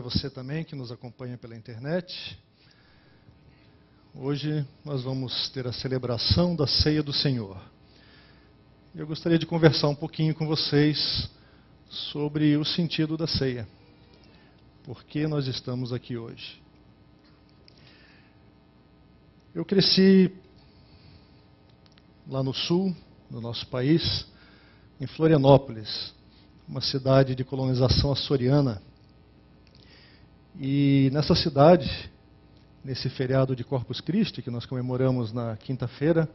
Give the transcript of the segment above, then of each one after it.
você também que nos acompanha pela internet. Hoje nós vamos ter a celebração da Ceia do Senhor. Eu gostaria de conversar um pouquinho com vocês sobre o sentido da ceia. Por que nós estamos aqui hoje? Eu cresci lá no sul do nosso país, em Florianópolis, uma cidade de colonização açoriana. E nessa cidade, nesse feriado de Corpus Christi, que nós comemoramos na quinta-feira,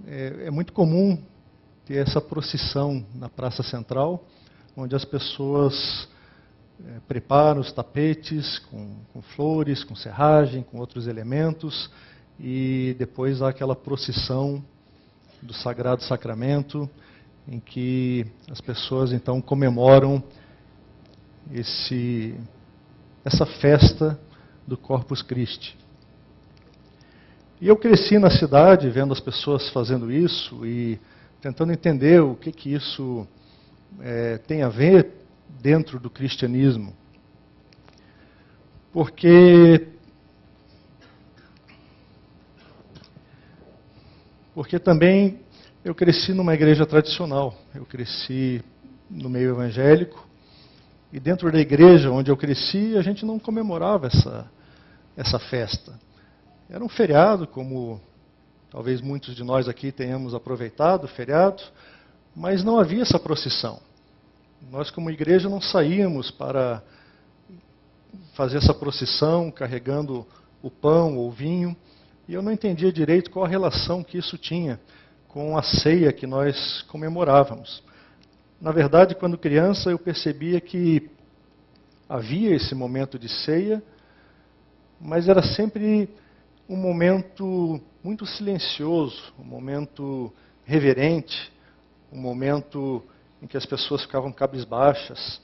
é muito comum ter essa procissão na Praça Central, onde as pessoas preparam os tapetes com flores, com serragem, com outros elementos, e depois há aquela procissão do Sagrado Sacramento, em que as pessoas então comemoram essa festa do Corpus Christi. E eu cresci na cidade vendo as pessoas fazendo isso e tentando entender o que isso tem a ver dentro do cristianismo. Porque também eu cresci numa igreja tradicional, eu cresci no meio evangélico, e dentro da igreja onde eu cresci, a gente não comemorava essa festa. Era um feriado, como talvez muitos de nós aqui tenhamos aproveitado o feriado, mas não havia essa procissão. Nós, como igreja, não saíamos para fazer essa procissão carregando o pão ou o vinho, e eu não entendia direito qual a relação que isso tinha com a ceia que nós comemorávamos. Na verdade, quando criança, eu percebia que havia esse momento de ceia, mas era sempre um momento muito silencioso, um momento reverente, um momento em que as pessoas ficavam cabisbaixas,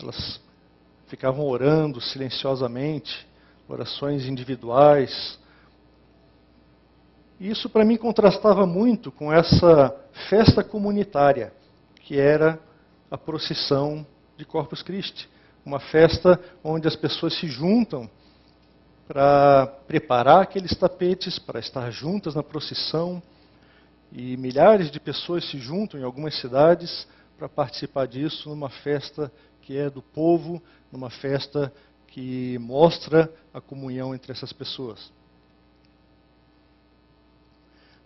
elas ficavam orando silenciosamente, orações individuais. E isso para mim contrastava muito com essa festa comunitária, que era a procissão de Corpus Christi, uma festa onde as pessoas se juntam para preparar aqueles tapetes, para estar juntas na procissão, e milhares de pessoas se juntam em algumas cidades para participar disso numa festa que é do povo, numa festa que mostra a comunhão entre essas pessoas.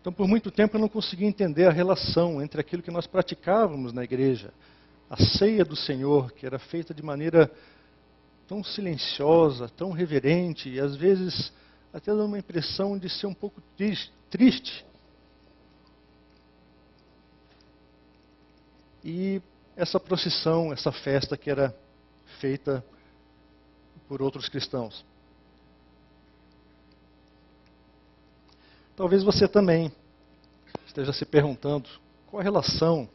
Então, por muito tempo eu não conseguia entender a relação entre aquilo que nós praticávamos na igreja, a ceia do Senhor, que era feita de maneira tão silenciosa, tão reverente, e às vezes até dando uma impressão de ser um pouco triste. E essa procissão, essa festa que era feita por outros cristãos. Talvez você também esteja se perguntando qual a relação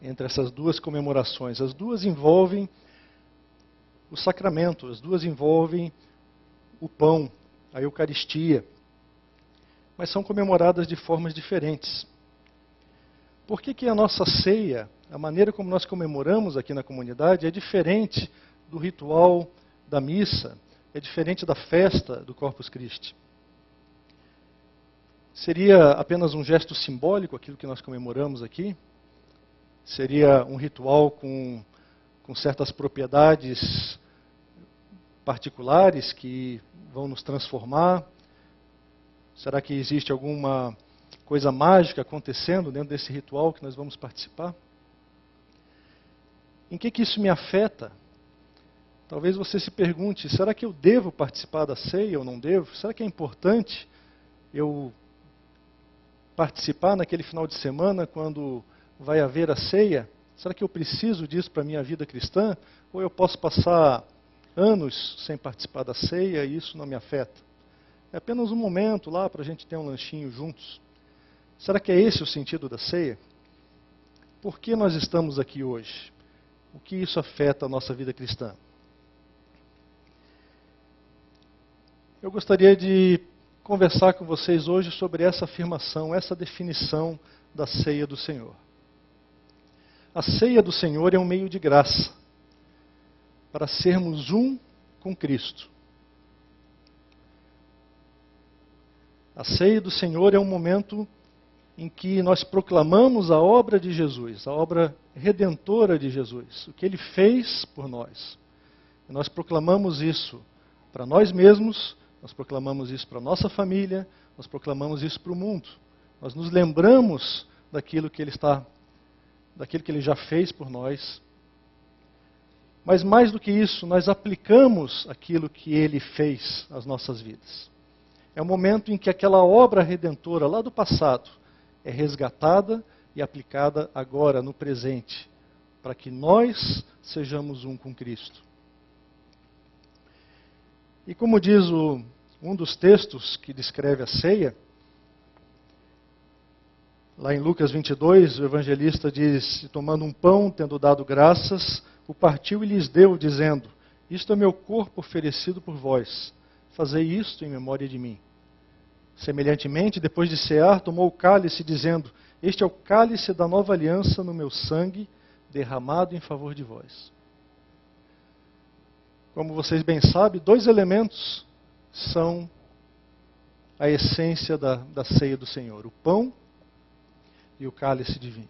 entre essas duas comemorações. As duas envolvem o sacramento, as duas envolvem o pão, a Eucaristia, mas são comemoradas de formas diferentes. Por que a nossa ceia, a maneira como nós comemoramos aqui na comunidade, é diferente do ritual da missa, é diferente da festa do Corpus Christi? Seria apenas um gesto simbólico aquilo que nós comemoramos aqui? Seria um ritual com certas propriedades particulares que vão nos transformar? Será que existe alguma coisa mágica acontecendo dentro desse ritual que nós vamos participar? Em que isso me afeta? Talvez você se pergunte, será que eu devo participar da ceia ou não devo? Será que é importante eu participar naquele final de semana quando vai haver a ceia? Será que eu preciso disso para a minha vida cristã? Ou eu posso passar anos sem participar da ceia e isso não me afeta? É apenas um momento lá para a gente ter um lanchinho juntos. Será que é esse o sentido da ceia? Por que nós estamos aqui hoje? O que isso afeta a nossa vida cristã? Eu gostaria de conversar com vocês hoje sobre essa afirmação, essa definição da ceia do Senhor. A ceia do Senhor é um meio de graça. para sermos um com Cristo. A ceia do Senhor é um momento em que nós proclamamos a obra de Jesus, a obra redentora de Jesus, o que Ele fez por nós. E nós proclamamos isso para nós mesmos, nós proclamamos isso para a nossa família, nós proclamamos isso para o mundo. Nós nos lembramos daquilo que Ele já fez por nós. Mas mais do que isso, nós aplicamos aquilo que Ele fez às nossas vidas. É o momento em que aquela obra redentora lá do passado é resgatada e aplicada agora, no presente, para que nós sejamos um com Cristo. E como diz um dos textos que descreve a ceia, lá em Lucas 22, o evangelista diz, tomando um pão, tendo dado graças, o partiu e lhes deu, dizendo, isto é meu corpo oferecido por vós, fazei isto em memória de mim. Semelhantemente, depois de cear, tomou o cálice, dizendo, este é o cálice da nova aliança no meu sangue, derramado em favor de vós. Como vocês bem sabem, 2 elementos são a essência da ceia do Senhor, o pão e o cálice de vinho.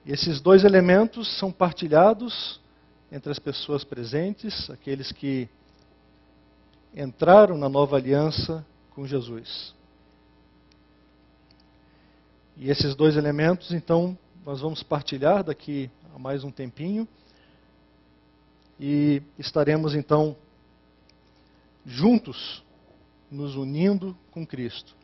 E esses 2 elementos são partilhados entre as pessoas presentes, aqueles que entraram na nova aliança com Jesus. E esses 2 elementos, então, nós vamos partilhar daqui a mais um tempinho. E estaremos, então, juntos, nos unindo com Cristo.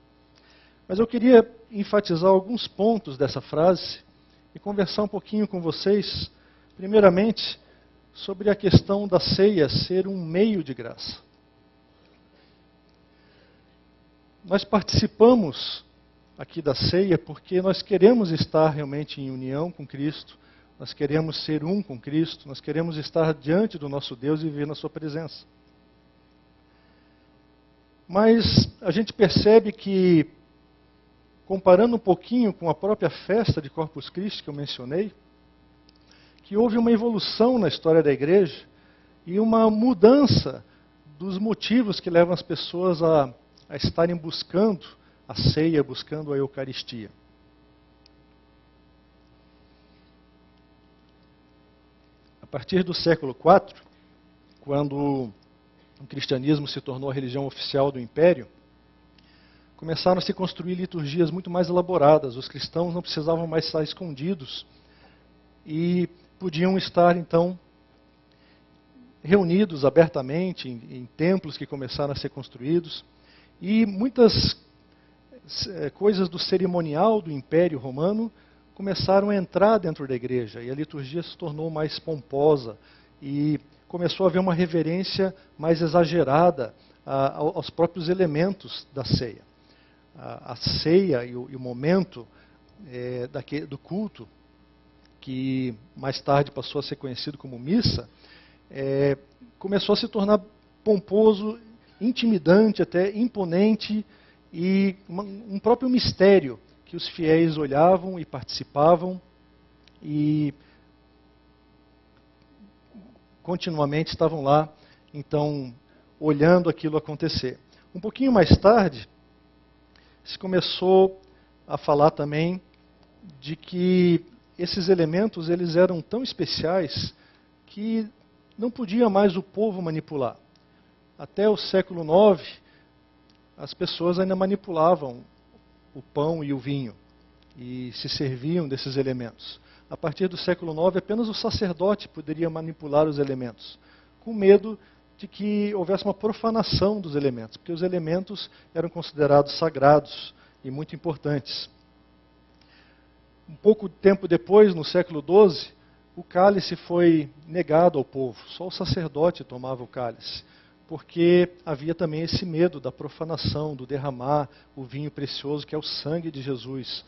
Mas eu queria enfatizar alguns pontos dessa frase e conversar um pouquinho com vocês, primeiramente, sobre a questão da ceia ser um meio de graça. Nós participamos aqui da ceia porque nós queremos estar realmente em união com Cristo, nós queremos ser um com Cristo, nós queremos estar diante do nosso Deus e viver na sua presença. Mas a gente percebe que, comparando um pouquinho com a própria festa de Corpus Christi que eu mencionei, que houve uma evolução na história da igreja e uma mudança dos motivos que levam as pessoas a estarem buscando a ceia, buscando a Eucaristia. A partir do século IV, quando o cristianismo se tornou a religião oficial do Império, começaram a se construir liturgias muito mais elaboradas. Os cristãos não precisavam mais estar escondidos e podiam estar, então, reunidos abertamente em templos que começaram a ser construídos. E muitas coisas do cerimonial do Império Romano começaram a entrar dentro da igreja, e a liturgia se tornou mais pomposa, e começou a haver uma reverência mais exagerada aos próprios elementos da ceia. A ceia e o momento do culto, que mais tarde passou a ser conhecido como missa, começou a se tornar pomposo, intimidante, até imponente, e um próprio mistério que os fiéis olhavam e participavam e continuamente estavam lá, então, olhando aquilo acontecer. Um pouquinho mais tarde, se começou a falar também de que esses elementos eles eram tão especiais que não podia mais o povo manipular. Até o século IX, as pessoas ainda manipulavam o pão e o vinho e se serviam desses elementos. A partir do século IX, apenas o sacerdote poderia manipular os elementos, com medo de que houvesse uma profanação dos elementos, porque os elementos eram considerados sagrados e muito importantes. Um pouco tempo depois, no século XII, o cálice foi negado ao povo, só o sacerdote tomava o cálice, porque havia também esse medo da profanação, do derramar o vinho precioso, que é o sangue de Jesus,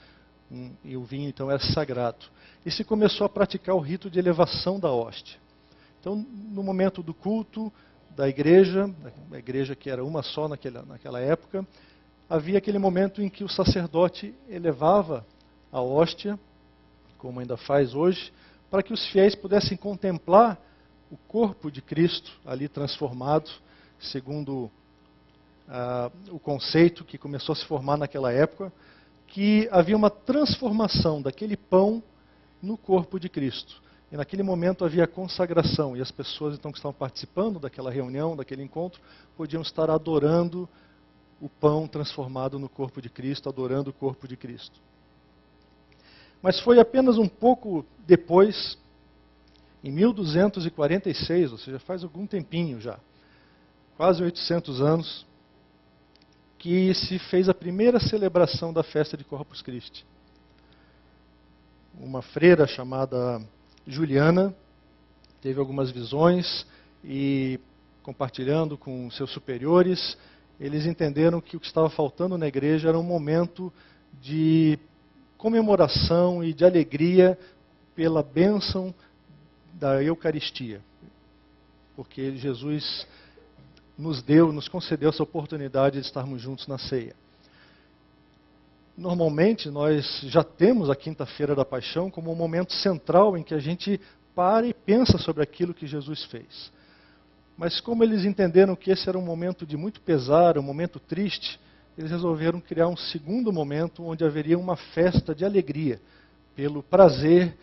e o vinho então era sagrado. E se começou a praticar o rito de elevação da hóstia. Então, no momento do culto da igreja, a igreja que era uma só naquela época, havia aquele momento em que o sacerdote elevava a hóstia, como ainda faz hoje, para que os fiéis pudessem contemplar o corpo de Cristo ali transformado, segundo o conceito que começou a se formar naquela época, que havia uma transformação daquele pão no corpo de Cristo. E naquele momento havia consagração, e as pessoas então que estavam participando daquela reunião, daquele encontro, podiam estar adorando o pão transformado no corpo de Cristo, adorando o corpo de Cristo. Mas foi apenas um pouco depois, em 1246, ou seja, faz algum tempinho já, quase 800 anos, que se fez a primeira celebração da festa de Corpus Christi. Uma freira chamada Juliana teve algumas visões e, compartilhando com seus superiores, eles entenderam que o que estava faltando na igreja era um momento de comemoração e de alegria pela bênção da Eucaristia. Porque Jesus nos concedeu essa oportunidade de estarmos juntos na ceia. Normalmente, nós já temos a Quinta-feira da Paixão como um momento central em que a gente para e pensa sobre aquilo que Jesus fez. Mas como eles entenderam que esse era um momento de muito pesar, um momento triste, eles resolveram criar um segundo momento onde haveria uma festa de alegria, pelo prazer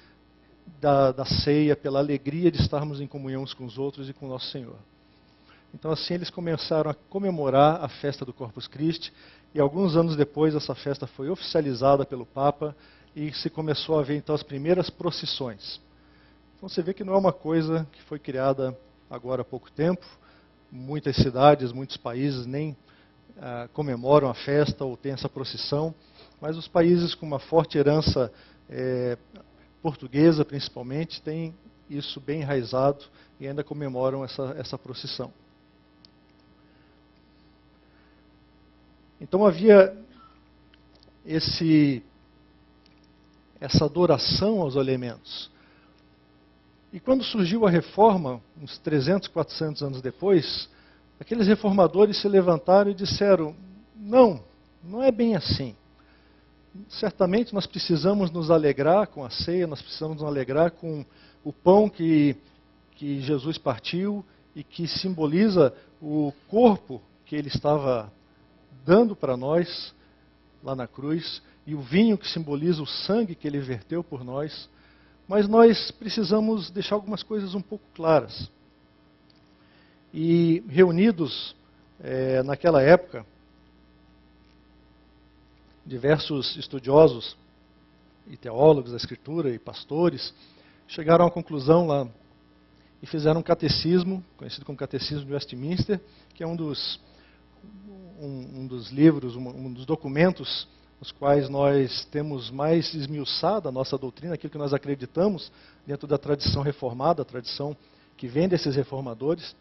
da ceia, pela alegria de estarmos em comunhão uns com os outros e com o nosso Senhor. Então assim eles começaram a comemorar a festa do Corpus Christi, e alguns anos depois essa festa foi oficializada pelo Papa e se começou a ver então as primeiras procissões. Então você vê que não é uma coisa que foi criada agora há pouco tempo. Muitas cidades, muitos países nem comemoram a festa ou têm essa procissão, mas os países com uma forte herança portuguesa principalmente têm isso bem enraizado e ainda comemoram essa procissão. Então havia essa adoração aos elementos. E quando surgiu a reforma, uns 300, 400 anos depois, aqueles reformadores se levantaram e disseram, não é bem assim. Certamente nós precisamos nos alegrar com a ceia, nós precisamos nos alegrar com o pão que Jesus partiu e que simboliza o corpo que ele estava dando para nós lá na cruz, e o vinho que simboliza o sangue que ele verteu por nós. Mas nós precisamos deixar algumas coisas um pouco claras. E reunidos naquela época, diversos estudiosos e teólogos da Escritura e pastores chegaram à conclusão lá e fizeram um catecismo, conhecido como Catecismo de Westminster, que é um dos livros, um dos documentos nos quais nós temos mais esmiuçada a nossa doutrina, aquilo que nós acreditamos dentro da tradição reformada, a tradição que vem desses reformadores.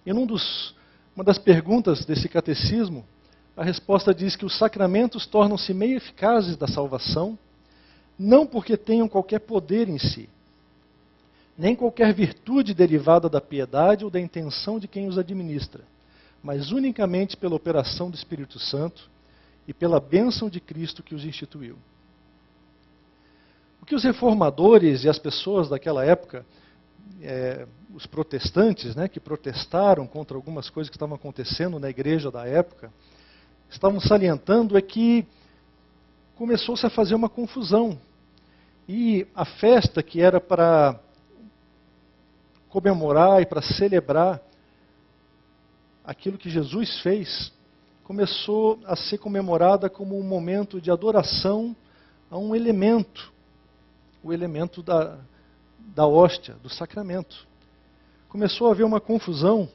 E uma das perguntas desse catecismo, a resposta diz que os sacramentos tornam-se meio eficazes da salvação, não porque tenham qualquer poder em si, nem qualquer virtude derivada da piedade ou da intenção de quem os administra, mas unicamente pela operação do Espírito Santo e pela bênção de Cristo que os instituiu. O que os reformadores e as pessoas daquela época, os protestantes, que protestaram contra algumas coisas que estavam acontecendo na igreja da época, estavam salientando é que começou-se a fazer uma confusão. E a festa que era para comemorar e para celebrar aquilo que Jesus fez, começou a ser comemorada como um momento de adoração a um elemento, o elemento da hóstia, do sacramento. Começou a haver uma confusão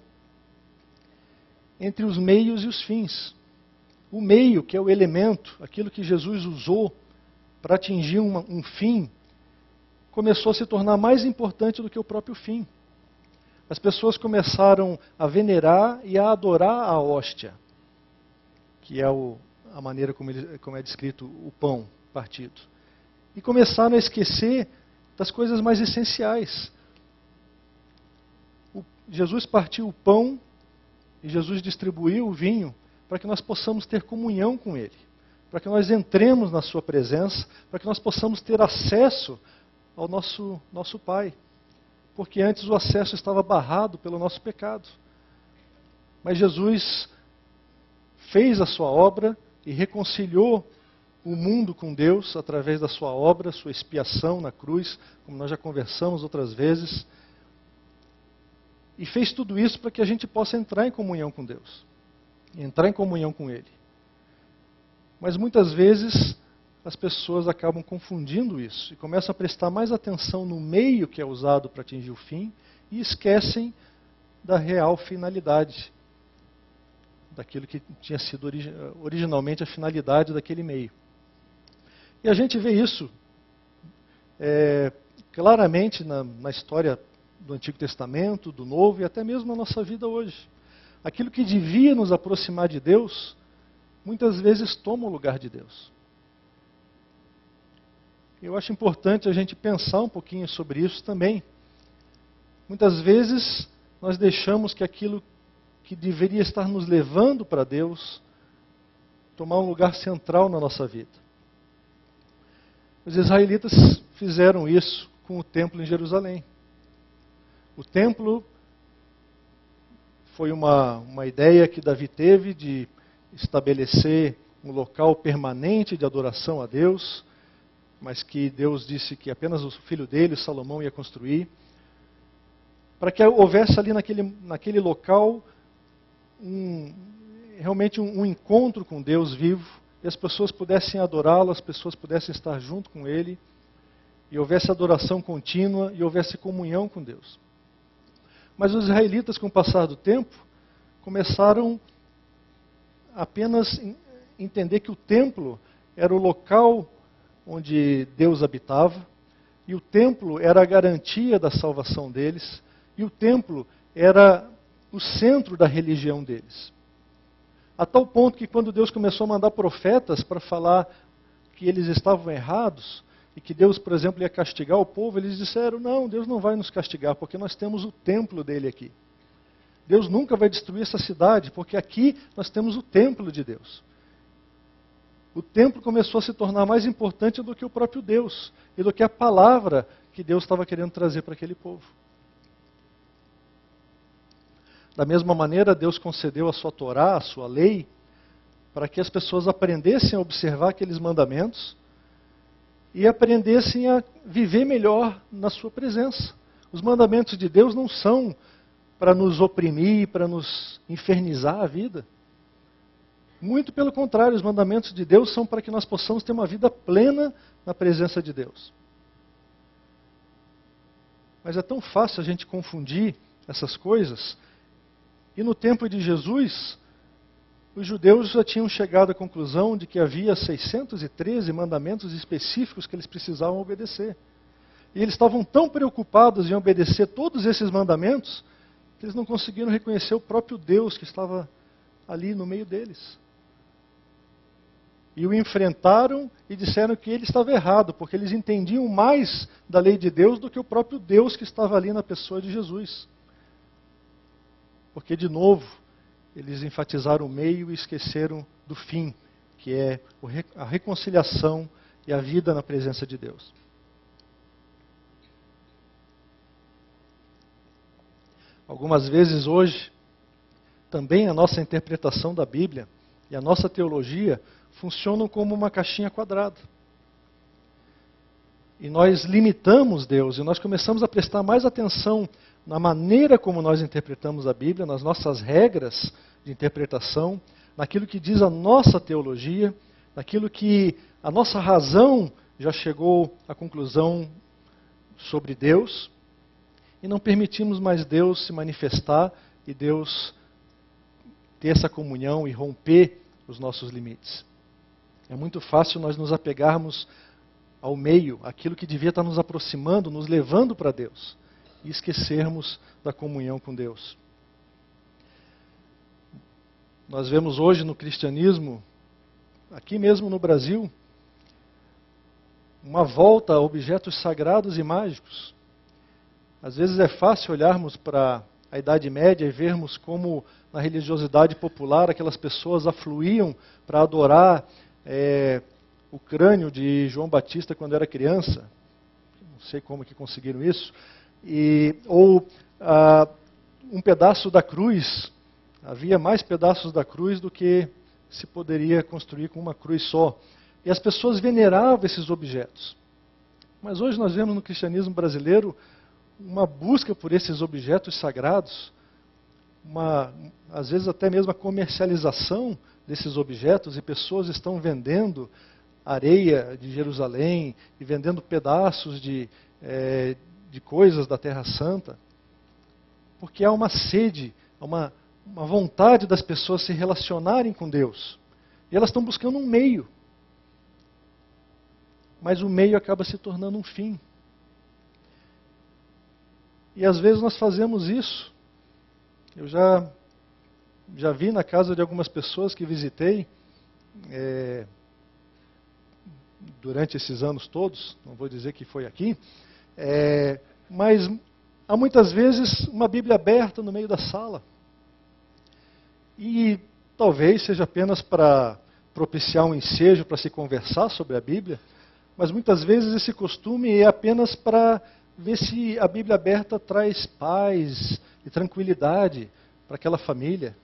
entre os meios e os fins. O meio, que é o elemento, aquilo que Jesus usou para atingir um fim, começou a se tornar mais importante do que o próprio fim. As pessoas começaram a venerar e a adorar a hóstia, que é a maneira como é descrito o pão partido. E começaram a esquecer das coisas mais essenciais. Jesus partiu o pão e Jesus distribuiu o vinho para que nós possamos ter comunhão com Ele, para que nós entremos na Sua presença, para que nós possamos ter acesso ao nosso Pai. porque antes o acesso estava barrado pelo nosso pecado. Mas Jesus fez a sua obra e reconciliou o mundo com Deus através da sua obra, sua expiação na cruz, como nós já conversamos outras vezes. E fez tudo isso para que a gente possa entrar em comunhão com Deus, entrar em comunhão com Ele. Mas muitas vezes as pessoas acabam confundindo isso e começam a prestar mais atenção no meio que é usado para atingir o fim e esquecem da real finalidade, daquilo que tinha sido originalmente a finalidade daquele meio. E a gente vê isso claramente na história do Antigo Testamento, do Novo e até mesmo na nossa vida hoje. Aquilo que devia nos aproximar de Deus, muitas vezes toma o lugar de Deus. Eu acho importante a gente pensar um pouquinho sobre isso também. Muitas vezes nós deixamos que aquilo que deveria estar nos levando para Deus tomar um lugar central na nossa vida. Os israelitas fizeram isso com o templo em Jerusalém. O templo foi uma ideia que Davi teve de estabelecer um local permanente de adoração a Deus, mas que Deus disse que apenas o filho dele, Salomão, ia construir, para que houvesse ali naquele local realmente um encontro com Deus vivo, e as pessoas pudessem adorá-lo, as pessoas pudessem estar junto com Ele, e houvesse adoração contínua, e houvesse comunhão com Deus. Mas os israelitas, com o passar do tempo, começaram apenas a entender que o templo era o local onde Deus habitava, e o templo era a garantia da salvação deles, e o templo era o centro da religião deles. A tal ponto que quando Deus começou a mandar profetas para falar que eles estavam errados, e que Deus, por exemplo, ia castigar o povo, eles disseram, não, Deus não vai nos castigar, porque nós temos o templo dele aqui. Deus nunca vai destruir essa cidade, porque aqui nós temos o templo de Deus. O templo começou a se tornar mais importante do que o próprio Deus, e do que a palavra que Deus estava querendo trazer para aquele povo. Da mesma maneira, Deus concedeu a sua Torá, a sua lei, para que as pessoas aprendessem a observar aqueles mandamentos e aprendessem a viver melhor na sua presença. Os mandamentos de Deus não são para nos oprimir, para nos infernizar a vida. Muito pelo contrário, os mandamentos de Deus são para que nós possamos ter uma vida plena na presença de Deus. Mas é tão fácil a gente confundir essas coisas. E no tempo de Jesus, os judeus já tinham chegado à conclusão de que havia 613 mandamentos específicos que eles precisavam obedecer. E eles estavam tão preocupados em obedecer todos esses mandamentos, que eles não conseguiram reconhecer o próprio Deus que estava ali no meio deles. E o enfrentaram e disseram que ele estava errado, porque eles entendiam mais da lei de Deus do que o próprio Deus que estava ali na pessoa de Jesus. Porque, de novo, eles enfatizaram o meio e esqueceram do fim, que é a reconciliação e a vida na presença de Deus. Algumas vezes hoje, também a nossa interpretação da Bíblia e a nossa teologia funcionam como uma caixinha quadrada. E nós limitamos Deus, e nós começamos a prestar mais atenção na maneira como nós interpretamos a Bíblia, nas nossas regras de interpretação, naquilo que diz a nossa teologia, naquilo que a nossa razão já chegou à conclusão sobre Deus, e não permitimos mais Deus se manifestar e Deus ter essa comunhão e romper os nossos limites. É muito fácil nós nos apegarmos ao meio, aquilo que devia estar nos aproximando, nos levando para Deus, e esquecermos da comunhão com Deus. Nós vemos hoje no cristianismo, aqui mesmo no Brasil, uma volta a objetos sagrados e mágicos. Às vezes é fácil olharmos para a Idade Média e vermos como na religiosidade popular aquelas pessoas afluíam para adorar o crânio de João Batista quando era criança. Não sei como que conseguiram isso. Ou um pedaço da cruz, havia mais pedaços da cruz do que se poderia construir com uma cruz só. E as pessoas veneravam esses objetos. Mas hoje nós vemos no cristianismo brasileiro uma busca por esses objetos sagrados, às vezes até mesmo a comercialização desses objetos, e pessoas estão vendendo areia de Jerusalém e vendendo pedaços de coisas da Terra Santa, porque há uma sede, uma vontade das pessoas se relacionarem com Deus. E elas estão buscando um meio. Mas o meio acaba se tornando um fim. E às vezes nós fazemos isso. Eu já vi na casa de algumas pessoas que visitei, durante esses anos todos, não vou dizer que foi aqui, mas há muitas vezes uma Bíblia aberta no meio da sala. E talvez seja apenas para propiciar um ensejo para se conversar sobre a Bíblia, mas muitas vezes esse costume é apenas para ver se a Bíblia aberta traz paz e tranquilidade para aquela família.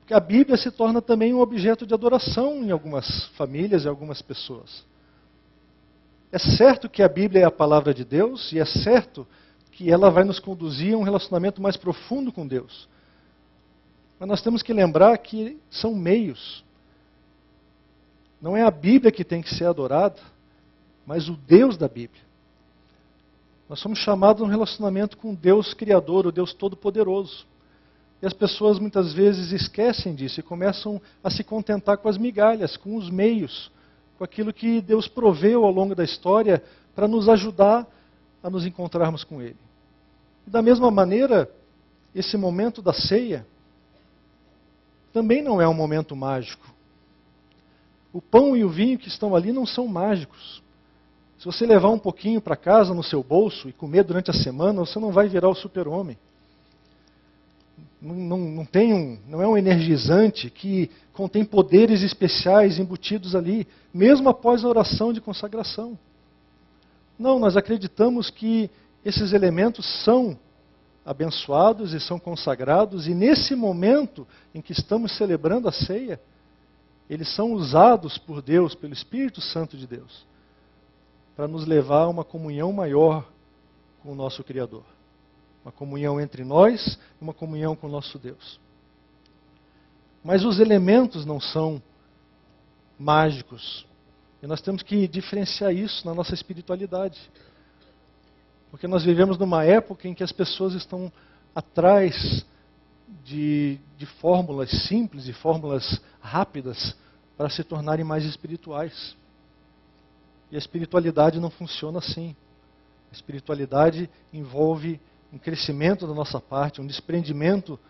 Porque a Bíblia se torna também um objeto de adoração em algumas famílias e algumas pessoas. É certo que a Bíblia é a palavra de Deus e é certo que ela vai nos conduzir a um relacionamento mais profundo com Deus. Mas nós temos que lembrar que são meios. Não é a Bíblia que tem que ser adorada, mas o Deus da Bíblia. Nós somos chamados a um relacionamento com o Deus Criador, o Deus Todo-Poderoso. E as pessoas muitas vezes esquecem disso e começam a se contentar com as migalhas, com os meios, com aquilo que Deus proveu ao longo da história para nos ajudar a nos encontrarmos com Ele. E da mesma maneira, esse momento da ceia também não é um momento mágico. O pão e o vinho que estão ali não são mágicos. Se você levar um pouquinho para casa no seu bolso e comer durante a semana, você não vai virar o super-homem. Não é um energizante que contém poderes especiais embutidos ali, mesmo após a oração de consagração. Não, nós acreditamos que esses elementos são abençoados e são consagrados, e nesse momento em que estamos celebrando a ceia, eles são usados por Deus, pelo Espírito Santo de Deus, para nos levar a uma comunhão maior com o nosso Criador. Uma comunhão entre nós e uma comunhão com o nosso Deus. Mas os elementos não são mágicos. E nós temos que diferenciar isso na nossa espiritualidade. Porque nós vivemos numa época em que as pessoas estão atrás de fórmulas simples e fórmulas rápidas para se tornarem mais espirituais. E a espiritualidade não funciona assim. A espiritualidade envolve um crescimento da nossa parte, um desprendimento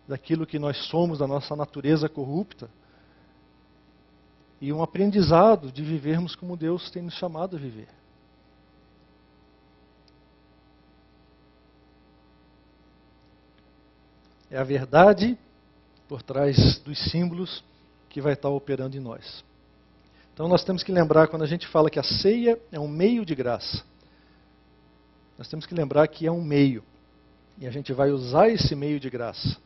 daquilo que nós somos, da nossa natureza corrupta, e um aprendizado de vivermos como Deus tem nos chamado a viver. É a verdade por trás dos símbolos que vai estar operando em nós. Então nós temos que lembrar, quando a gente fala que a ceia é um meio de graça, nós temos que lembrar que é um meio. E a gente vai usar esse meio de graça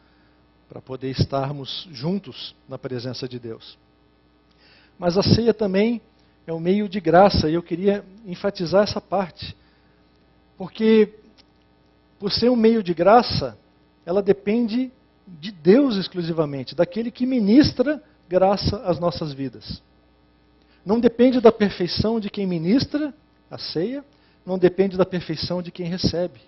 para poder estarmos juntos na presença de Deus. Mas a ceia também é um meio de graça, e eu queria enfatizar essa parte. Porque, por ser um meio de graça, ela depende de Deus exclusivamente, daquele que ministra graça às nossas vidas. Não depende da perfeição de quem ministra a ceia, não depende da perfeição de quem recebe.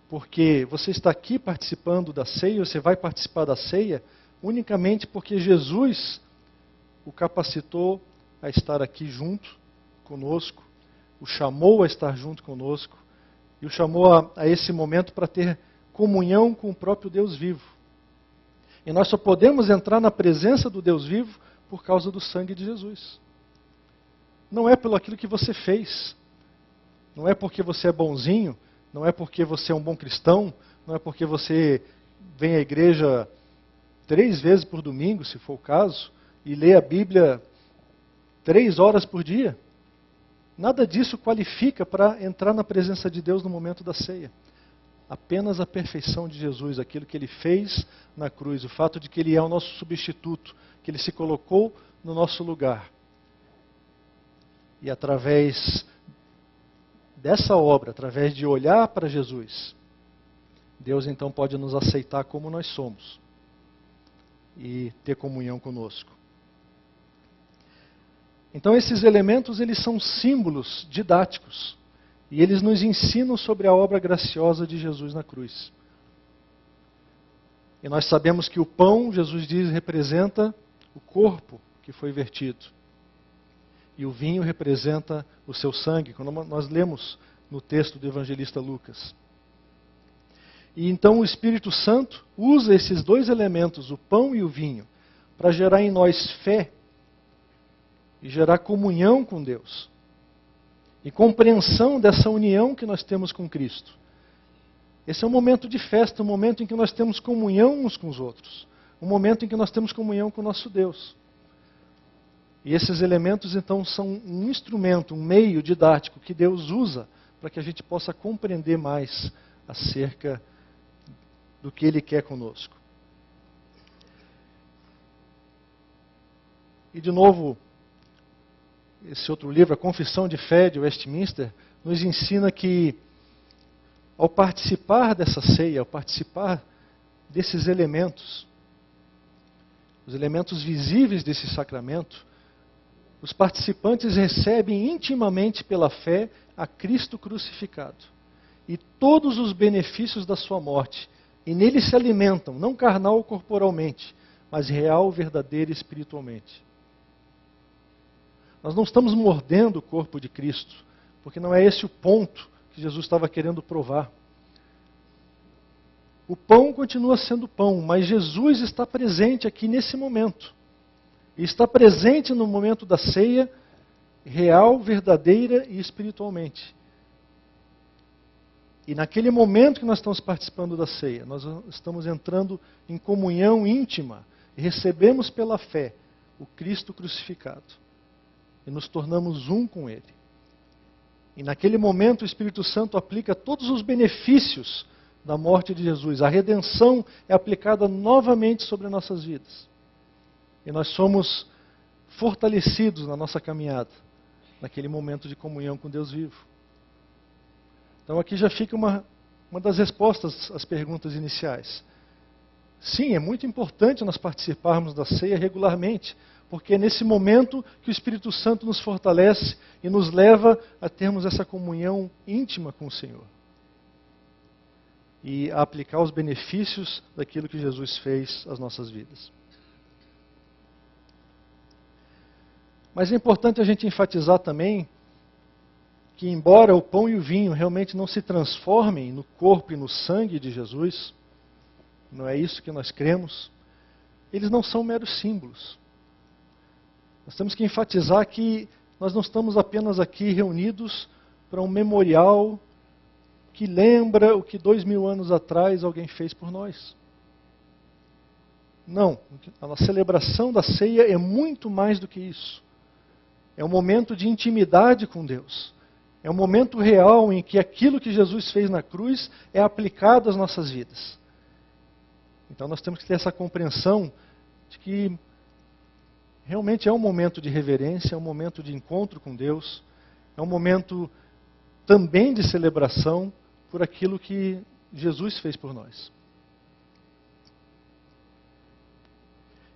Porque você está aqui participando da ceia, você vai participar da ceia unicamente porque Jesus o capacitou a estar aqui junto conosco, o chamou a estar junto conosco, e o chamou a esse momento para ter comunhão com o próprio Deus vivo. E nós só podemos entrar na presença do Deus vivo por causa do sangue de Jesus. Não é pelo aquilo que você fez, não é porque você é bonzinho, não é porque você é um bom cristão, não é porque você vem à igreja 3 vezes por domingo, se for o caso, e lê a Bíblia 3 horas por dia. Nada disso qualifica para entrar na presença de Deus no momento da ceia. Apenas a perfeição de Jesus, aquilo que Ele fez na cruz, o fato de que Ele é o nosso substituto, que Ele se colocou no nosso lugar. E através dessa obra, através de olhar para Jesus, Deus então pode nos aceitar como nós somos e ter comunhão conosco. Então esses elementos, eles são símbolos didáticos e eles nos ensinam sobre a obra graciosa de Jesus na cruz. E nós sabemos que o pão, Jesus diz, representa o corpo que foi vertido. E o vinho representa o seu sangue, quando nós lemos no texto do evangelista Lucas. E então o Espírito Santo usa esses dois elementos, o pão e o vinho, para gerar em nós fé e gerar comunhão com Deus. E compreensão dessa união que nós temos com Cristo. Esse é um momento de festa, um momento em que nós temos comunhão uns com os outros. Um momento em que nós temos comunhão com o nosso Deus. E esses elementos, então, são um instrumento, um meio didático que Deus usa para que a gente possa compreender mais acerca do que Ele quer conosco. E, de novo, esse outro livro, A Confissão de Fé de Westminster, nos ensina que, ao participar dessa ceia, ao participar desses elementos, os elementos visíveis desse sacramento, os participantes recebem intimamente pela fé a Cristo crucificado e todos os benefícios da sua morte, e nele se alimentam, não carnal ou corporalmente, mas real, verdadeiro e espiritualmente. Nós não estamos mordendo o corpo de Cristo, porque não é esse o ponto que Jesus estava querendo provar. O pão continua sendo pão, mas Jesus está presente aqui nesse momento. E está presente no momento da ceia, real, verdadeira e espiritualmente. E naquele momento que nós estamos participando da ceia, nós estamos entrando em comunhão íntima e recebemos pela fé o Cristo crucificado. E nos tornamos um com Ele. E naquele momento o Espírito Santo aplica todos os benefícios da morte de Jesus. A redenção é aplicada novamente sobre nossas vidas. E nós somos fortalecidos na nossa caminhada, naquele momento de comunhão com Deus vivo. Então aqui já fica uma das respostas às perguntas iniciais. Sim, é muito importante nós participarmos da ceia regularmente, porque é nesse momento que o Espírito Santo nos fortalece e nos leva a termos essa comunhão íntima com o Senhor. E a aplicar os benefícios daquilo que Jesus fez às nossas vidas. Mas é importante a gente enfatizar também que, embora o pão e o vinho realmente não se transformem no corpo e no sangue de Jesus, não é isso que nós cremos, eles não são meros símbolos. Nós temos que enfatizar que nós não estamos apenas aqui reunidos para um memorial que lembra o que 2000 anos atrás alguém fez por nós. Não, a celebração da ceia é muito mais do que isso. É um momento de intimidade com Deus. É um momento real em que aquilo que Jesus fez na cruz é aplicado às nossas vidas. Então nós temos que ter essa compreensão de que realmente é um momento de reverência, é um momento de encontro com Deus, é um momento também de celebração por aquilo que Jesus fez por nós.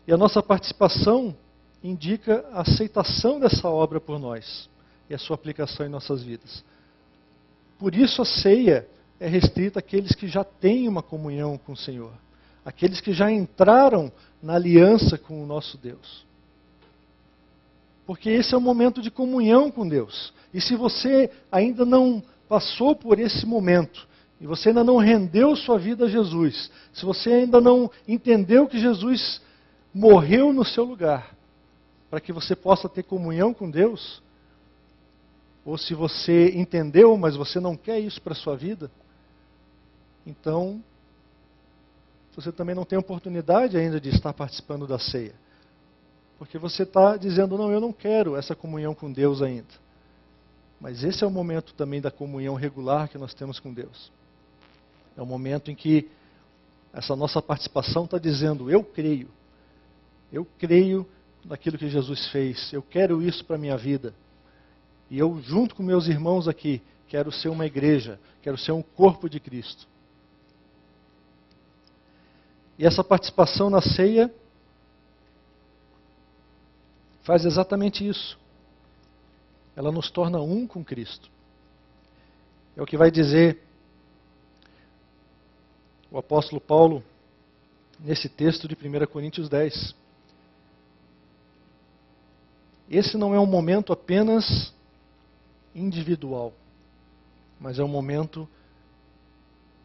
E a nossa participação indica a aceitação dessa obra por nós e a sua aplicação em nossas vidas. Por isso a ceia é restrita àqueles que já têm uma comunhão com o Senhor, aqueles que já entraram na aliança com o nosso Deus. Porque esse é o momento de comunhão com Deus. E se você ainda não passou por esse momento, e você ainda não rendeu sua vida a Jesus, se você ainda não entendeu que Jesus morreu no seu lugar, para que você possa ter comunhão com Deus, ou se você entendeu, mas você não quer isso para a sua vida, então você também não tem oportunidade ainda de estar participando da ceia. Porque você está dizendo, não, eu não quero essa comunhão com Deus ainda. Mas esse é o momento também da comunhão regular que nós temos com Deus. É o momento em que essa nossa participação está dizendo, eu creio naquilo que Jesus fez, eu quero isso para a minha vida. E eu, junto com meus irmãos aqui, quero ser uma igreja, quero ser um corpo de Cristo. E essa participação na ceia faz exatamente isso. Ela nos torna um com Cristo. É o que vai dizer o apóstolo Paulo nesse texto de 1 Coríntios 10. Esse não é um momento apenas individual, mas é um momento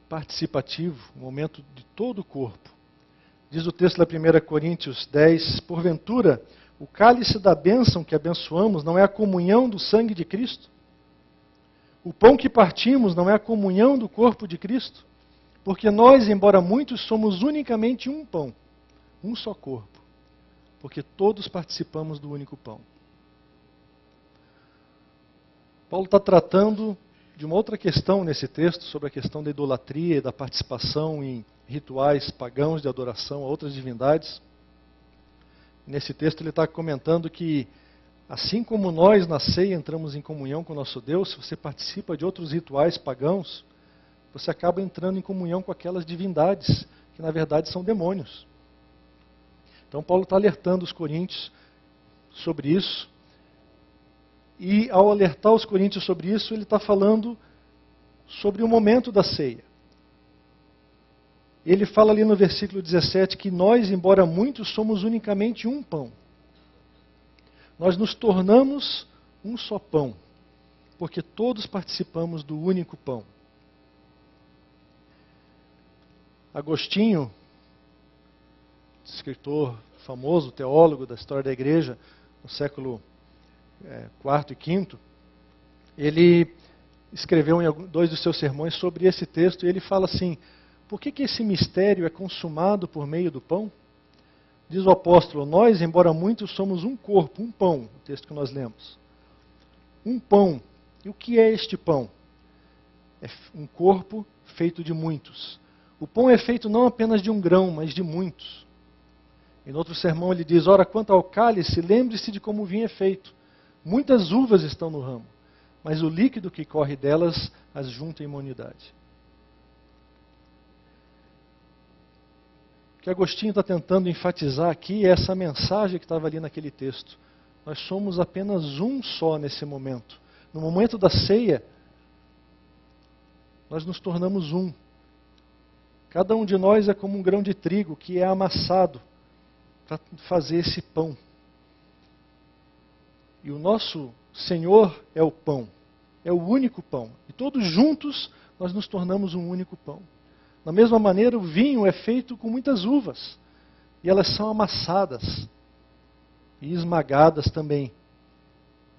participativo, um momento de todo o corpo. Diz o texto da 1 Coríntios 10, porventura, o cálice da bênção que abençoamos não é a comunhão do sangue de Cristo? O pão que partimos não é a comunhão do corpo de Cristo? Porque nós, embora muitos, somos unicamente um pão, um só corpo, porque todos participamos do único pão. Paulo está tratando de uma outra questão nesse texto, sobre a questão da idolatria e da participação em rituais pagãos de adoração a outras divindades. Nesse texto ele está comentando que, assim como nós na ceia entramos em comunhão com o nosso Deus, se você participa de outros rituais pagãos, você acaba entrando em comunhão com aquelas divindades, que na verdade são demônios. Então Paulo está alertando os coríntios sobre isso, e ao alertar os coríntios sobre isso, ele está falando sobre o momento da ceia. Ele fala ali no versículo 17 que nós, embora muitos, somos unicamente um pão. Nós nos tornamos um só pão, porque todos participamos do único pão. Agostinho, escritor famoso, teólogo da história da igreja, no século IV e V, ele escreveu em dois dos seus sermões sobre esse texto, e ele fala assim, por que esse mistério é consumado por meio do pão? Diz o apóstolo, nós, embora muitos, somos um corpo, um pão, o texto que nós lemos. Um pão. E o que é este pão? É um corpo feito de muitos. O pão é feito não apenas de um grão, mas de muitos. Em outro sermão ele diz, ora, quanto ao cálice, lembre-se de como o vinho é feito. Muitas uvas estão no ramo, mas o líquido que corre delas as junta em uma unidade. O que Agostinho está tentando enfatizar aqui é essa mensagem que estava ali naquele texto. Nós somos apenas um só nesse momento. No momento da ceia, nós nos tornamos um. Cada um de nós é como um grão de trigo que é amassado para fazer esse pão. E o nosso Senhor é o pão, é o único pão. E todos juntos nós nos tornamos um único pão. Da mesma maneira, o vinho é feito com muitas uvas. E elas são amassadas e esmagadas também,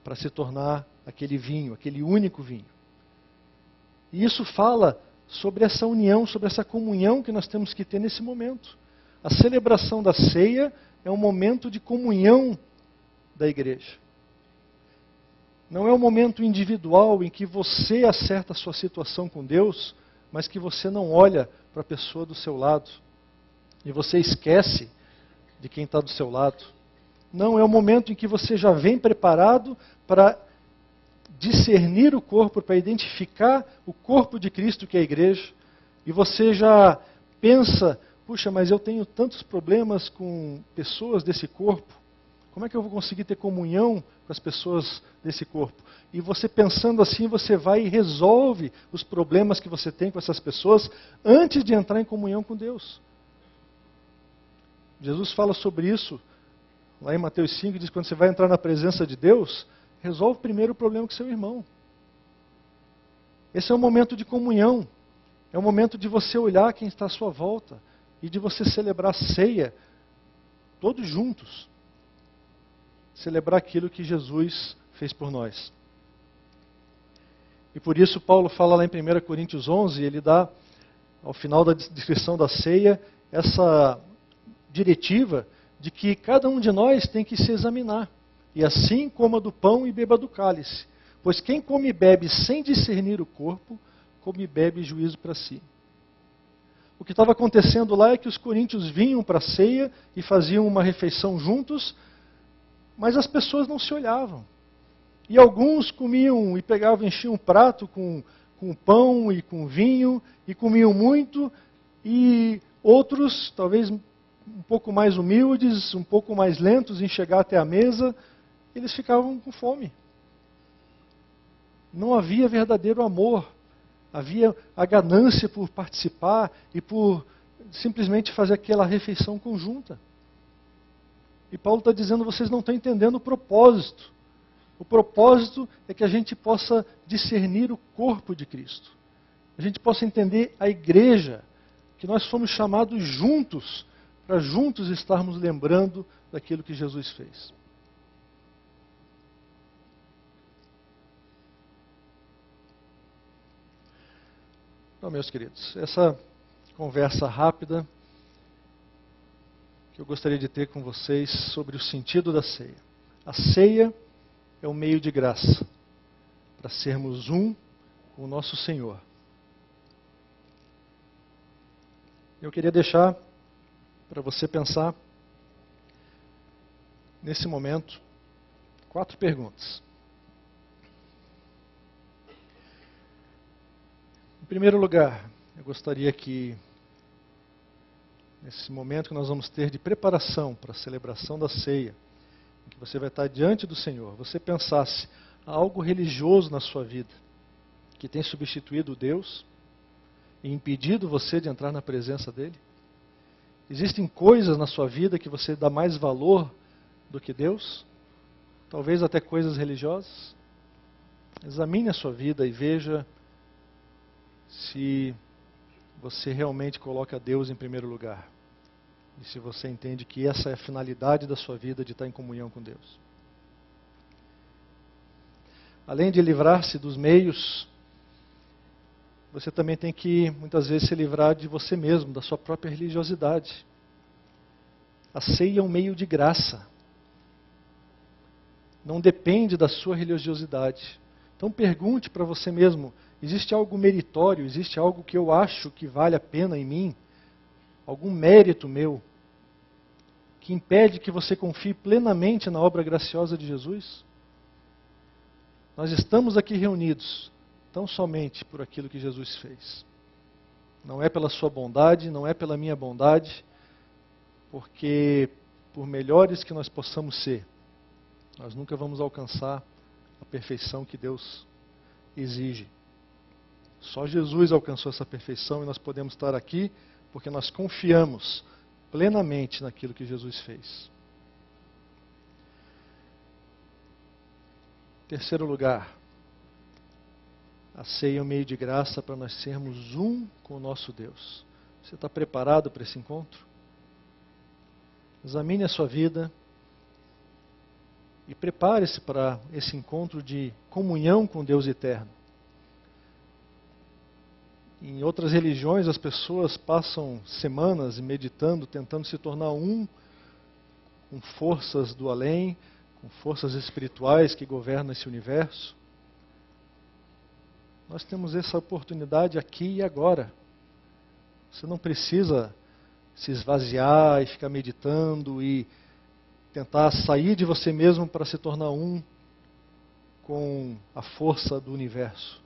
para se tornar aquele vinho, aquele único vinho. E isso fala sobre essa união, sobre essa comunhão que nós temos que ter nesse momento. A celebração da ceia é um momento de comunhão da igreja. Não é um momento individual em que você acerta a sua situação com Deus, mas que você não olha para a pessoa do seu lado. E você esquece de quem está do seu lado. Não, é um momento em que você já vem preparado para discernir o corpo, para identificar o corpo de Cristo que é a igreja. E você já pensa, puxa, mas eu tenho tantos problemas com pessoas desse corpo. Como é que eu vou conseguir ter comunhão com as pessoas desse corpo? E você pensando assim, você vai e resolve os problemas que você tem com essas pessoas antes de entrar em comunhão com Deus. Jesus fala sobre isso lá em Mateus 5, diz que quando você vai entrar na presença de Deus, resolve primeiro o problema com seu irmão. Esse é um momento de comunhão. É um momento de você olhar quem está à sua volta e de você celebrar a ceia todos juntos. Celebrar aquilo que Jesus fez por nós. E por isso Paulo fala lá em 1 Coríntios 11, ele dá, ao final da descrição da ceia, essa diretiva de que cada um de nós tem que se examinar. E assim coma do pão e beba do cálice. Pois quem come e bebe sem discernir o corpo, come e bebe juízo para si. O que estava acontecendo lá é que os coríntios vinham para a ceia e faziam uma refeição juntos, mas as pessoas não se olhavam. E alguns comiam e pegavam, enchiam um prato com pão e com vinho, e comiam muito, e outros, talvez um pouco mais humildes, um pouco mais lentos em chegar até a mesa, eles ficavam com fome. Não havia verdadeiro amor. Havia a ganância por participar e por simplesmente fazer aquela refeição conjunta. E Paulo está dizendo, vocês não estão entendendo o propósito. O propósito é que a gente possa discernir o corpo de Cristo. A gente possa entender a igreja, que nós fomos chamados juntos, para juntos estarmos lembrando daquilo que Jesus fez. Então, meus queridos, essa conversa rápida que eu gostaria de ter com vocês sobre o sentido da ceia. A ceia é um meio de graça para sermos um com o nosso Senhor. Eu queria deixar para você pensar nesse momento 4 perguntas. Em primeiro lugar, eu gostaria que, nesse momento que nós vamos ter de preparação para a celebração da ceia, em que você vai estar diante do Senhor, você pensasse algo religioso na sua vida, que tem substituído Deus e impedido você de entrar na presença dEle? Existem coisas na sua vida que você dá mais valor do que Deus? Talvez até coisas religiosas? Examine a sua vida e veja se você realmente coloca Deus em primeiro lugar. E se você entende que essa é a finalidade da sua vida, de estar em comunhão com Deus. Além de livrar-se dos meios, você também tem que, muitas vezes, se livrar de você mesmo, da sua própria religiosidade. A ceia é um meio de graça. Não depende da sua religiosidade. Então pergunte para você mesmo, existe algo meritório, existe algo que eu acho que vale a pena em mim? Algum mérito meu que impede que você confie plenamente na obra graciosa de Jesus? Nós estamos aqui reunidos tão somente por aquilo que Jesus fez. Não é pela sua bondade, não é pela minha bondade, porque por melhores que nós possamos ser, nós nunca vamos alcançar a perfeição que Deus exige. Só Jesus alcançou essa perfeição e nós podemos estar aqui porque nós confiamos plenamente naquilo que Jesus fez. Terceiro lugar, a ceia é um meio de graça para nós sermos um com o nosso Deus. Você está preparado para esse encontro? Examine a sua vida e prepare-se para esse encontro de comunhão com Deus eterno. Em outras religiões, as pessoas passam semanas meditando, tentando se tornar um com forças do além, com forças espirituais que governam esse universo. Nós temos essa oportunidade aqui e agora. Você não precisa se esvaziar e ficar meditando e tentar sair de você mesmo para se tornar um com a força do universo.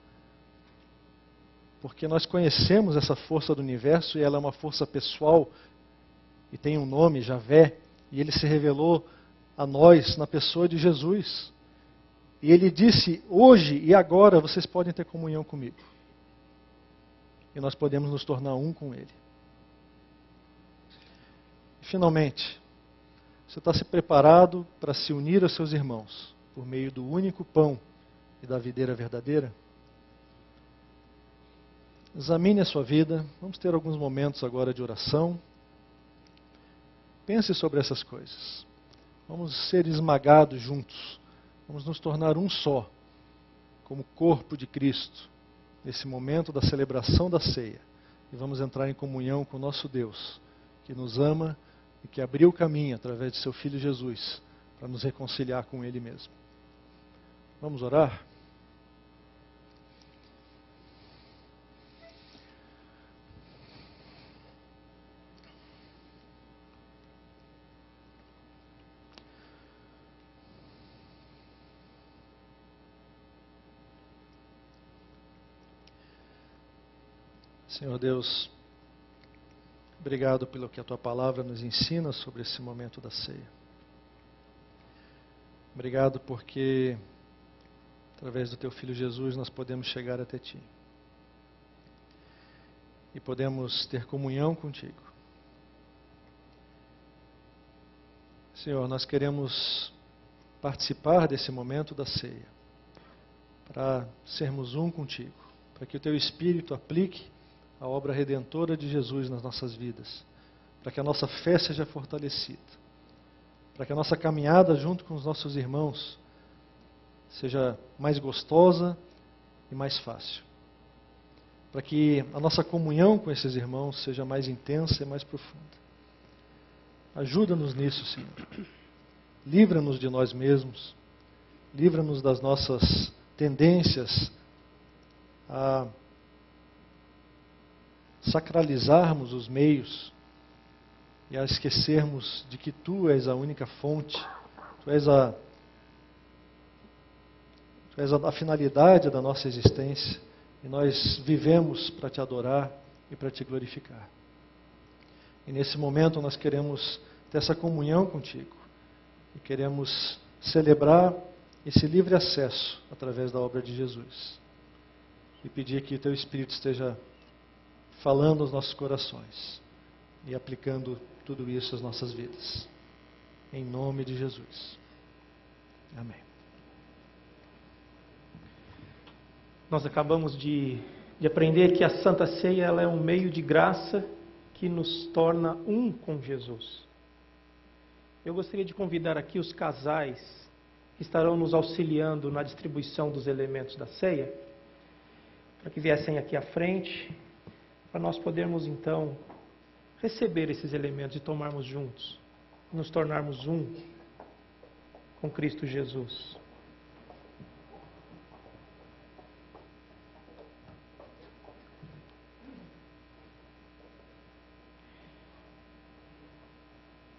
Porque nós conhecemos essa força do universo e ela é uma força pessoal e tem um nome, Javé, e ele se revelou a nós na pessoa de Jesus. E ele disse, hoje e agora vocês podem ter comunhão comigo. E nós podemos nos tornar um com ele. E finalmente, você está se preparado para se unir aos seus irmãos por meio do único pão e da videira verdadeira? Examine a sua vida. Vamos ter alguns momentos agora de oração. Pense sobre essas coisas. Vamos ser esmagados juntos. Vamos nos tornar um só, como corpo de Cristo, nesse momento da celebração da ceia. E vamos entrar em comunhão com o nosso Deus, que nos ama e que abriu o caminho através de seu Filho Jesus para nos reconciliar com Ele mesmo. Vamos orar? Senhor Deus, obrigado pelo que a Tua Palavra nos ensina sobre esse momento da ceia. Obrigado porque, através do Teu Filho Jesus, nós podemos chegar até Ti. E podemos ter comunhão contigo. Senhor, nós queremos participar desse momento da ceia, para sermos um contigo, para que o Teu Espírito aplique a obra redentora de Jesus nas nossas vidas, para que a nossa fé seja fortalecida, para que a nossa caminhada junto com os nossos irmãos seja mais gostosa e mais fácil, para que a nossa comunhão com esses irmãos seja mais intensa e mais profunda. Ajuda-nos nisso, Senhor. Livra-nos de nós mesmos, livra-nos das nossas tendências a sacralizarmos os meios e a esquecermos de que Tu és a única fonte, Tu és a finalidade da nossa existência e nós vivemos para Te adorar e para Te glorificar. E nesse momento nós queremos ter essa comunhão contigo e queremos celebrar esse livre acesso através da obra de Jesus e pedir que o Teu Espírito esteja falando aos nossos corações e aplicando tudo isso às nossas vidas. Em nome de Jesus. Amém. Nós acabamos de aprender que a Santa Ceia ela é um meio de graça que nos torna um com Jesus. Eu gostaria de convidar aqui os casais que estarão nos auxiliando na distribuição dos elementos da ceia, para que viessem aqui à frente, para nós podermos então receber esses elementos e tomarmos juntos, nos tornarmos um com Cristo Jesus.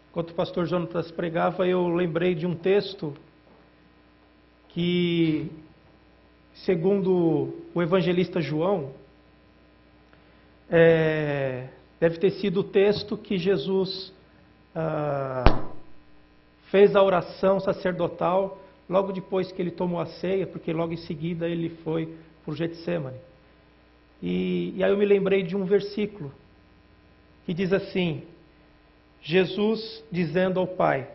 Enquanto o pastor Jonatas pregava, eu lembrei de um texto que, segundo o evangelista João, deve ter sido o texto que Jesus fez a oração sacerdotal logo depois que ele tomou a ceia, porque logo em seguida ele foi para o Getsêmani. E aí eu me lembrei de um versículo que diz assim: Jesus dizendo ao Pai: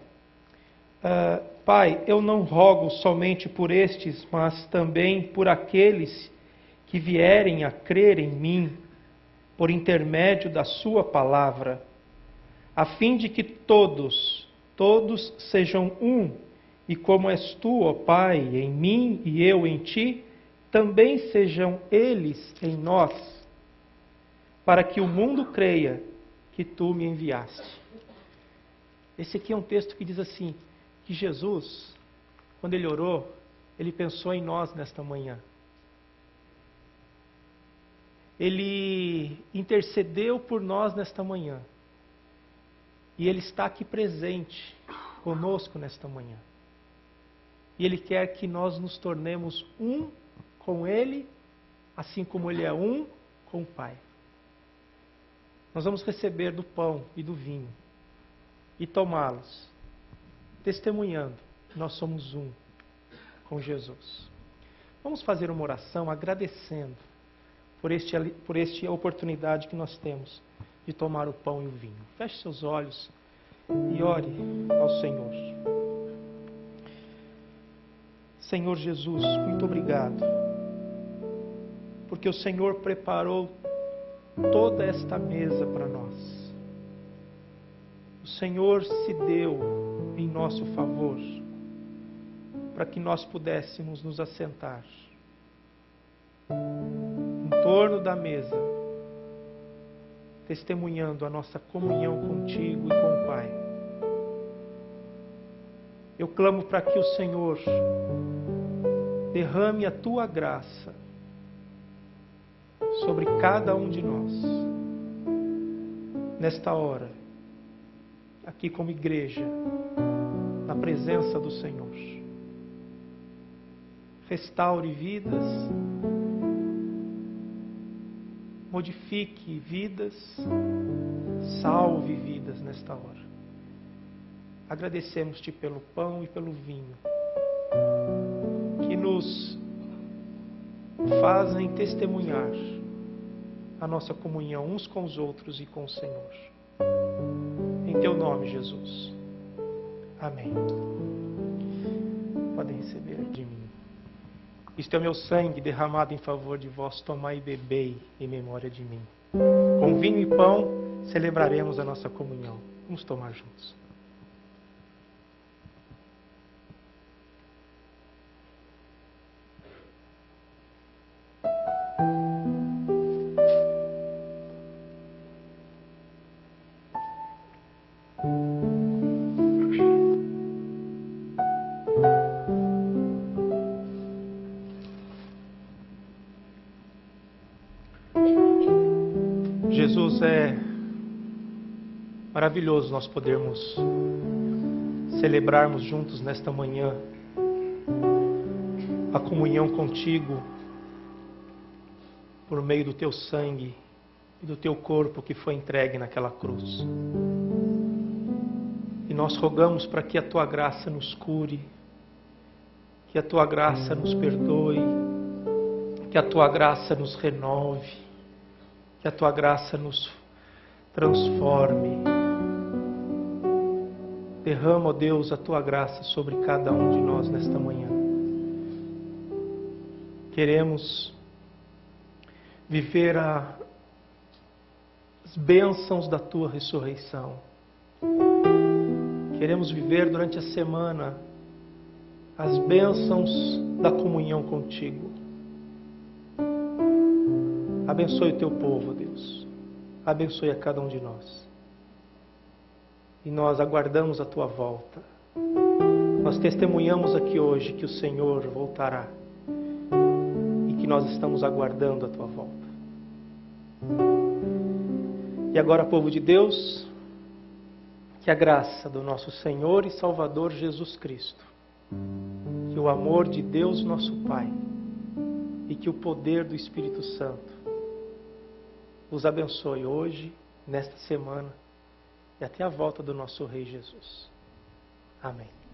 Pai, eu não rogo somente por estes, mas também por aqueles que vierem a crer em mim, por intermédio da sua palavra, a fim de que todos sejam um, e como és tu, ó Pai, em mim e eu em ti, também sejam eles em nós, para que o mundo creia que tu me enviaste. Esse aqui é um texto que diz assim, que Jesus, quando ele orou, ele pensou em nós nesta manhã. Ele intercedeu por nós nesta manhã. E Ele está aqui presente conosco nesta manhã. E Ele quer que nós nos tornemos um com Ele, assim como Ele é um com o Pai. Nós vamos receber do pão e do vinho e tomá-los, testemunhando que nós somos um com Jesus. Vamos fazer uma oração agradecendo por esta oportunidade que nós temos de tomar o pão e o vinho. Feche seus olhos e ore ao Senhor. Senhor Jesus, muito obrigado, porque o Senhor preparou toda esta mesa para nós. O Senhor se deu em nosso favor para que nós pudéssemos nos assentar em torno da mesa, testemunhando a nossa comunhão contigo e com o Pai. Eu clamo para que o Senhor derrame a tua graça sobre cada um de nós, nesta hora, aqui como igreja, na presença do Senhor. Restaure vidas, modifique vidas, salve vidas nesta hora. Agradecemos-te pelo pão e pelo vinho, que nos fazem testemunhar a nossa comunhão uns com os outros e com o Senhor. Em teu nome, Jesus. Amém. Podem receber de mim. Isto é o meu sangue derramado em favor de vós. Tomai e bebei em memória de mim. Com vinho e pão celebraremos a nossa comunhão. Vamos tomar juntos. Jesus, é maravilhoso nós podermos celebrarmos juntos nesta manhã a comunhão contigo por meio do teu sangue e do teu corpo que foi entregue naquela cruz. E nós rogamos para que a tua graça nos cure, que a tua graça nos perdoe, que a tua graça nos renove, que a tua graça nos transforme. Derrama, ó Deus, a tua graça sobre cada um de nós nesta manhã. Queremos viver as bênçãos da tua ressurreição. Queremos viver durante a semana as bênçãos da comunhão contigo. Abençoe o teu povo, Deus. Abençoe a cada um de nós. E nós aguardamos a tua volta. Nós testemunhamos aqui hoje que o Senhor voltará e que nós estamos aguardando a tua volta. E agora, povo de Deus, que a graça do nosso Senhor e Salvador Jesus Cristo, que o amor de Deus nosso Pai e que o poder do Espírito Santo os abençoe hoje, nesta semana e até a volta do nosso Rei Jesus. Amém.